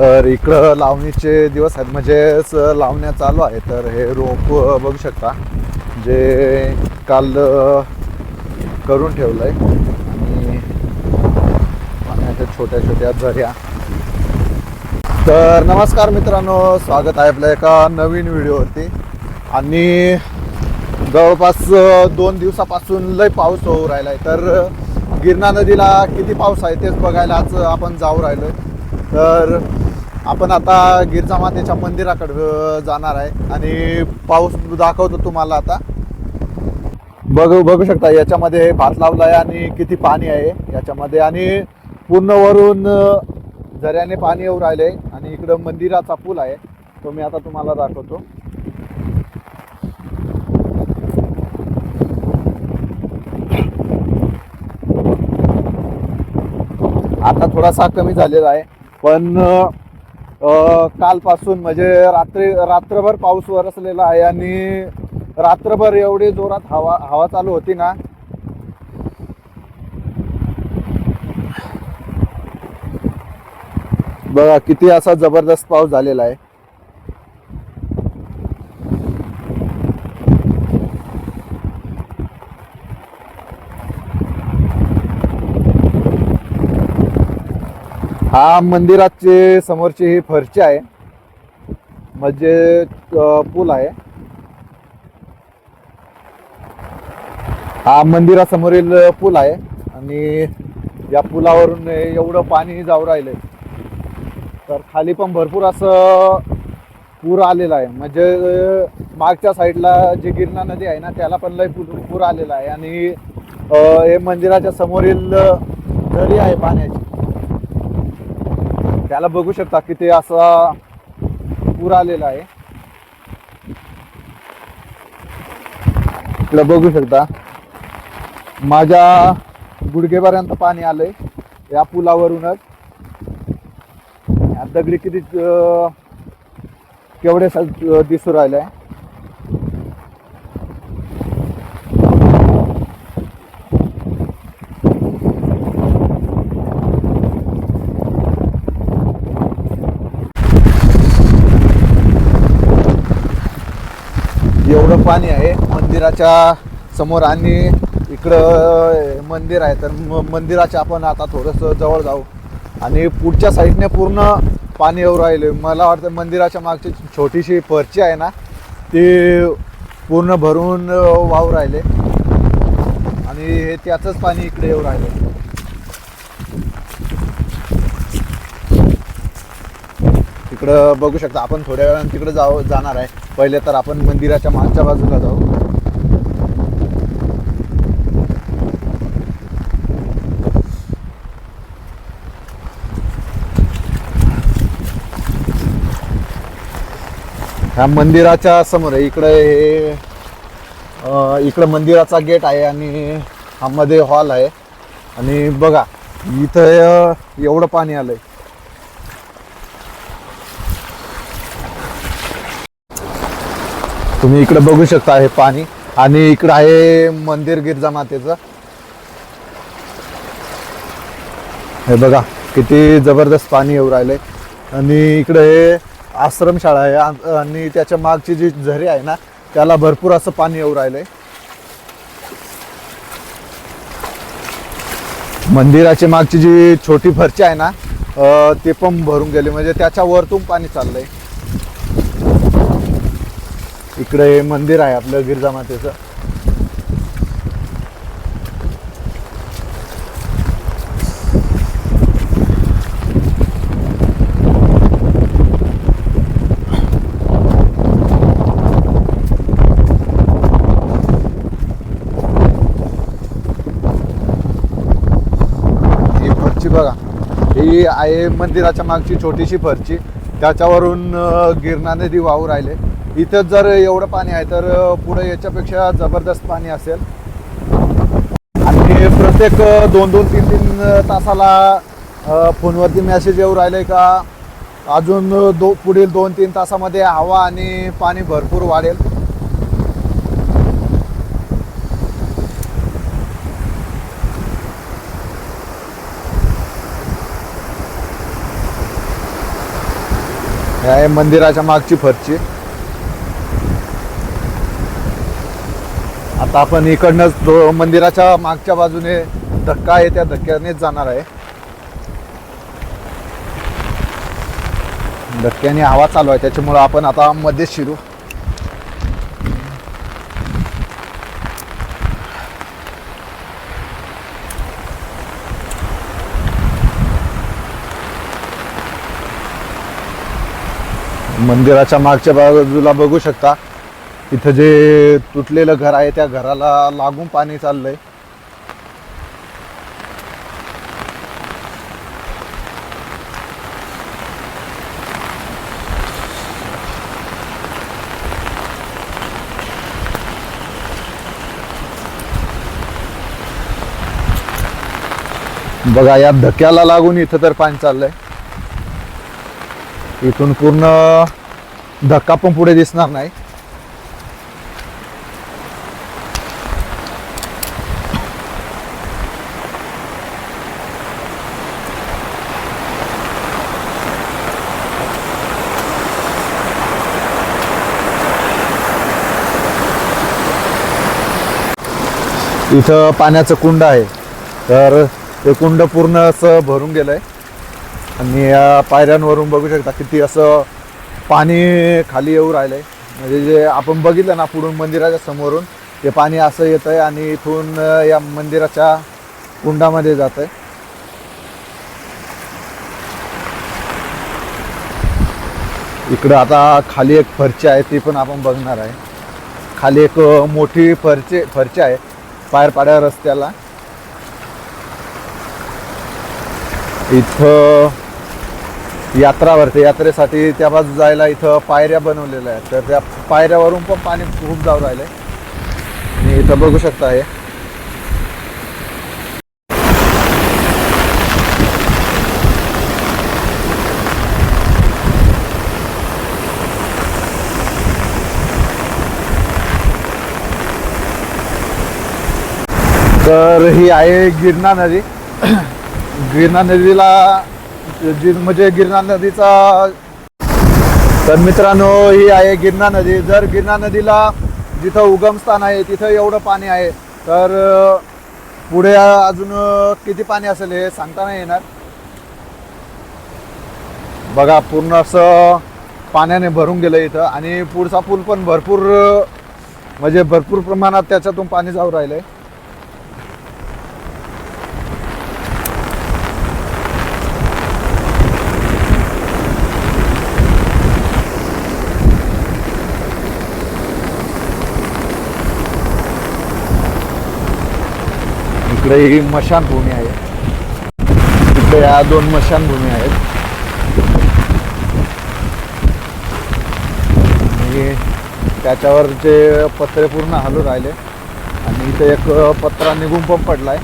तर इकडं लावणीचे दिवस आहेत, म्हणजेच लावण्या चालू आहे. तर हे रोप बघू शकता, जे काल करून ठेवलं आहे. आणि पाण्याच्या छोट्या छोट्या झऱ्या. तर नमस्कार मित्रांनो, स्वागत आहे आपल्या एका नवीन व्हिडिओवरती. आणि जवळपास 2 दिवसापासून लय पाऊस होऊ राहिला आहे. तर गिरणा नदीला किती पाऊस आहे तेच बघायला आज आपण जाऊ राहिलो. तर आपण आता गिरजा मातेच्या मंदिराकडे जाणार आहे आणि पाऊस दाखवतो तुम्हाला. आता बघू शकता, याच्यामध्ये भात लावला आहे आणि किती पाणी आहे याच्यामध्ये. आणि पूर्ण वरून झऱ्याने पाणी येऊ राहिले. आणि इकडं मंदिराचा पूल आहे, तो मी आता तुम्हाला दाखवतो. आता थोडासा कमी झालेला आहे, पण कालपासून म्हणजे रात्रभर पाऊस बरसलेला आहे. आणि रात्रभर एवढी जोरात हवा चालू होती ना. बघा किती असा जबरदस्त पाऊस झालेला आहे. हा मंदिराचे समोरची ही फरची आहे, म्हणजे पूल आहे. हा मंदिरासमोरील पूल आहे. आणि या पुलावरून एवढं पाणी जाऊ राहिलंय. तर खाली पण भरपूर असं पूर आलेला आहे. म्हणजे मागच्या साईडला जी गिरणा नदी आहे ना, त्याला पण लय पूर आलेला आहे. आणि हे मंदिराच्या समोरील झरी आहे पाण्याची, त्याला बघू शकता किती असा पूर आलेला आहे. इकडे बघू शकता, माझ्या गुडघेपर्यंत पाणी आलंय या पुलावरूनच. दगडी किती केवढे दिसू राहिले. एवढं पाणी आहे मंदिराच्या समोर. आणि इकडं मंदिर आहे, तर मंदिराच्या आपण आता थोडंसं जवळ जाऊ. आणि पुढच्या साईडने पूर्ण पाणी येऊ राहिले. मला वाटतं मंदिराच्या मागची छोटीशी फरची आहे ना, ती पूर्ण भरून वाहू राहिले. आणि त्याचंच पाणी इकडे येऊ राहिले. इकडं बघू शकता, आपण थोड्या वेळानं तिकडे जाणार आहे. पहिले तर आपण मंदिराच्या मागच्या बाजूला जाऊ. ह्या मंदिराच्या समोर आहे. इकडे मंदिराचा गेट आहे आणि हा मध्ये हॉल आहे. आणि बघा इथं एवढं पाणी आलंय. तुम्ही इकडे बघू शकता हे पाणी. आणि इकडे आहे मंदिर गिरजा मातेचं. हे बघा किती जबरदस्त पाणी येऊ राहिलंय. आणि इकडे हे आश्रमशाळा आहे. आणि त्याच्या मागची जी झरी आहे ना, त्याला भरपूर असं पाणी येऊ राहिलंय. मंदिराची मागची जी छोटी फरची आहे ना, ते पण भरून गेले. म्हणजे त्याच्या वरतून पाणी चाललंय. इकडे मंदिर आहे आपलं गिरजा मातेचं. ही फरची बघा, ही आहे मंदिराच्या मागची छोटीशी फरची. त्याच्यावरून गिरणा नदी वाहू राहिले. इथं जर एवढं पाणी आहे तर पुढे याच्यापेक्षा जबरदस्त पाणी असेल. आणि प्रत्येक 2-3 तासाला फोनवरती मेसेज येऊ राहिले का अजून पुढील 2-3 तासामध्ये हवा आणि पाणी भरपूर वाढेल. हे आहे मंदिराच्या मागची फरची. आता आपण इकडनंच मंदिराच्या मागच्या बाजूने धक्का आहे त्या धक्क्यानेच जाणार आहे. धक्क्याने हवा चालू आहे त्याच्यामुळे आपण आता मध्ये शिरू. मंदिराच्या मागच्या बाजूला बघू शकता इथं जे तुटलेलं घर आहे त्या घराला लागून पाणी चाललंय. बघा या धक्क्याला लागून इथं तर पाणी चाललंय. इथून पूर्ण धक्का पण पुढे दिसणार नाही. इथं पाण्याचं कुंड आहे तर ते कुंड पूर्ण असं भरून गेलंय आणि या पायऱ्यांवरून बघू शकता किती असं पाणी खाली येऊ राहिलंय. म्हणजे जे आपण बघितलं ना पुढून मंदिराच्या समोरून ते पाणी असं येत आहे आणि इथून या मंदिराच्या कुंडामध्ये जात आहे. इकडं आता खाली एक फरची आहे ती पण आपण बघणार आहे. खाली एक मोठी फरची आहे पायरपाड्या रस्त्याला. इथं यात्रा भरते, यात्रेसाठी त्या बाजू जायला इथं पायऱ्या बनवलेल्या आहेत तर त्या पायऱ्यावरून पण पाणी खूप जाऊ राहिलंय. आणि इथं बघू शकता हे तर ही आहे गिरणा नदी. गिरणा नदीला म्हणजे गिरणा नदीचा तर मित्रांनो ही आहे गिरणा नदी. जर गिरणा नदीला जिथं उगमस्थान आहे तिथं एवढं पाणी आहे तर पुढे अजून किती पाणी असेल हे सांगता नाही येणार. बघा पूर्ण असं पाण्याने भरून गेलं इथं आणि पुढचा पूल पण भरपूर प्रमाणात त्याच्यातून पाणी जाऊ राहिलंय. इकडे ही मशानभूमी आहे. इकडे या 2 मशानभूमी आहेत आणि त्याच्यावरचे पत्रे पूर्ण हलू राहिले आणि इथे एक पत्रा निघून पण पडलाय.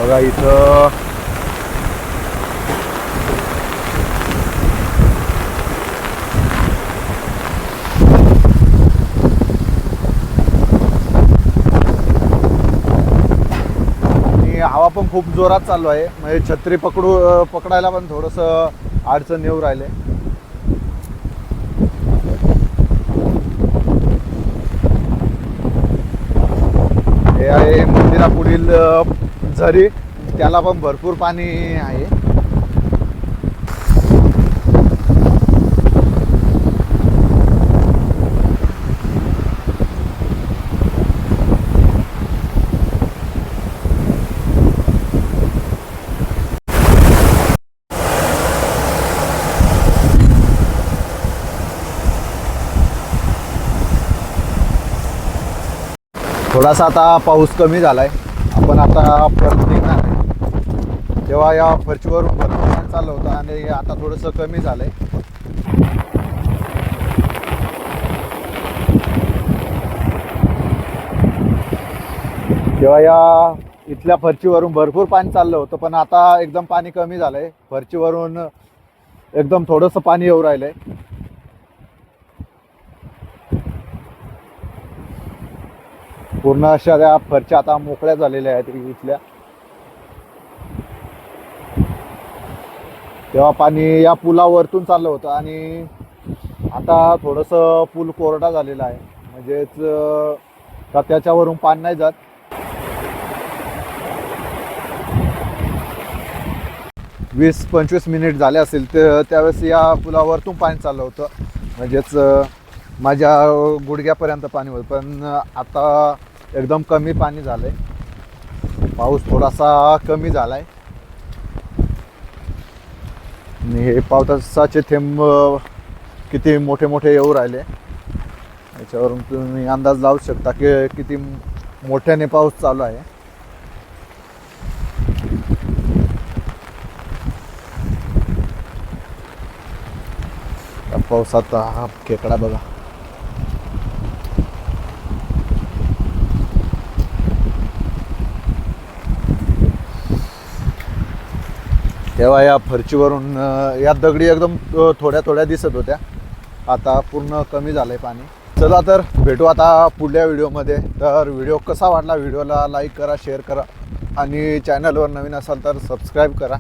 बघा इथं हवा पण खूप जोरात चालू आहे. म्हणजे छत्री पकडायला पण थोडंसं अडचण येऊ राहिले. हे आहे मंदिरापुढील झरी, त्याला पण भरपूर पाणी आहे. थोडासा आता पाऊस कमी झालाय. आपण आता परत निघणार आहे. तेव्हा या फरचीवरून भरपूर चाललं होतं आणि आता थोडंसं कमी झालंय. तेव्हा या इथल्या फरचीवरून भरपूर पाणी चाललं होतं पण आता एकदम पाणी कमी झालंय. फरचीवरून एकदम थोडंसं पाणी येऊ राहिलंय. पूर्ण अशा त्या फरच्या आता मोकळ्या झालेल्या आहेत इथल्या. तेव्हा पाणी या पुलावरतून चाललं होतं आणि आता थोडंसं पूल कोरडा झालेला आहे, म्हणजेच का त्याच्यावरून पाणी नाही जात. वीस 25 मिनिट झाले असेल तर त्यावेळेस या पुलावरतून पाणी चाललं होतं, म्हणजेच माझ्या गुडघ्यापर्यंत पाणी होतं. पण आता एकदम कमी पाणी झालं आहे, पाऊस थोडासा कमी झाला आहे आणि हे पावसाचे थेंब किती मोठे मोठे येऊ राहिले, याच्यावरून तुम्ही अंदाज लावू शकता की किती मोठ्याने पाऊस चालू आहे. पावसाचा हा खेकडा बघा. तेव्हा या फरचीवरून या दगडी एकदम थोड्या थोड्या दिसत होत्या, आता पूर्ण कमी झालंय पाणी. चला तर भेटू आता पुढल्या व्हिडिओमध्ये. तर व्हिडिओ कसा वाटला, व्हिडिओला लाईक करा, शेअर करा आणि चॅनलवर नवीन असाल तर सबस्क्राईब करा.